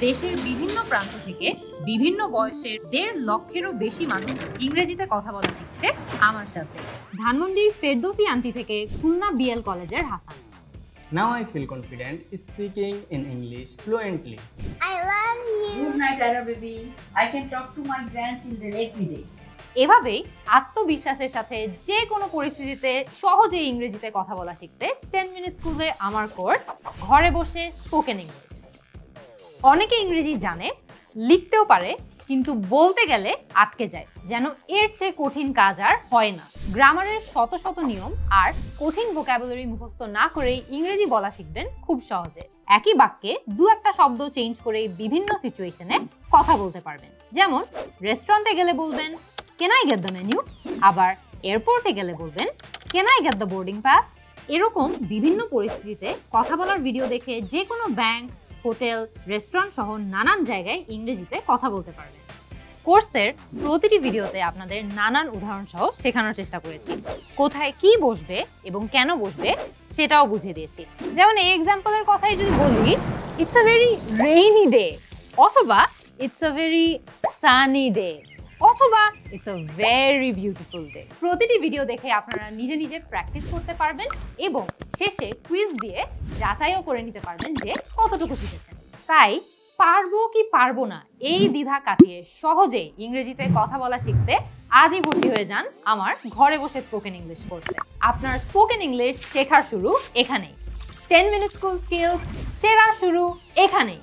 দেশের বিভিন্ন প্রান্ত থেকে বিভিন্ন বয়সের 1.5 লক্ষেরও বেশি মানুষ ইংরেজিতে কথা বলা শিখছে আমার সাথে। ধানমন্ডির ফেরদৌসি আন্টি থেকে খুলনা বিএল কলেজের Hasan. Now I feel confident speaking in English fluently. I love you. Good night, Anna baby. I can talk to my grandchildren every day. এভাবেই আত্মবিশ্বাসের সাথে যে কোনো পরিস্থিতিতে সহজে ইংরেজিতে কথা বলা শিখতে 10 মিনিট স্কুলে আমার কোর্স ঘরে বসে স্পোকেন ইংলিশ। অনেকে ইংরেজি জানে, লিখতেও পারে, কিন্তু বলতে গেলে আটকে যায়, যেন এর চেয়ে কঠিন কাজ আর হয় না। গ্রামারের শত শত নিয়ম আর কঠিন ভোকাবুলারি মুখস্থ না করেই ইংরেজি বলা শিখবেন খুব সহজে। একই বাক্যে দু একটা শব্দ চেঞ্জ করে বিভিন্ন সিচুয়েশনে কথা বলতে পারবেন। যেমন রেস্টুরেন্টে গেলে বলবেন Can I get the menu? আবার এয়ারপোর্টে গেলে বলবেন Can I get the boarding pass? এরকম বিভিন্ন পরিস্থিতিতে কথা বলার ভিডিও দেখে যে কোনো ব্যাংক, হোটেল, রেস্টুরেন্ট সহ নানান জায়গায় ইংরেজিতে কথা বলতে পারবেন। কোর্সের প্রতিটি ভিডিওতে আপনাদের নানান উদাহরণ সহ শেখানোর চেষ্টা করেছি। কোথায় কি বসবে এবং কেন বসবে সেটাও বুঝিয়ে দিয়েছি। যেমন এই এক্সাম্পলের কথাই যদি বলি, it's a very rainy day, অথবা it's a very sunny day, অথবা it's a very beautiful day. প্রতিটি ভিডিও দেখে আপনারা নিজে নিজে প্র্যাকটিস করতে পারবেন এবং শেষে কুইজ দিয়ে যাচাইও করে নিতে পারবেন যে কতটুকু শিখেছেন। তাই পারবো কি পারবো না এই দ্বিধা কাটিয়ে সহজে ইংরেজিতে কথা বলা শিখতে আজই ভর্তি হয়ে যান আমার ঘরে বসে স্পোকেন ইংলিশ কোর্সে। আপনার স্পোকেন ইংলিশ শেখার শুরু এখানেই। 10 মিনিট স্কুল স্কিলস শেখার শুরু এখানেই।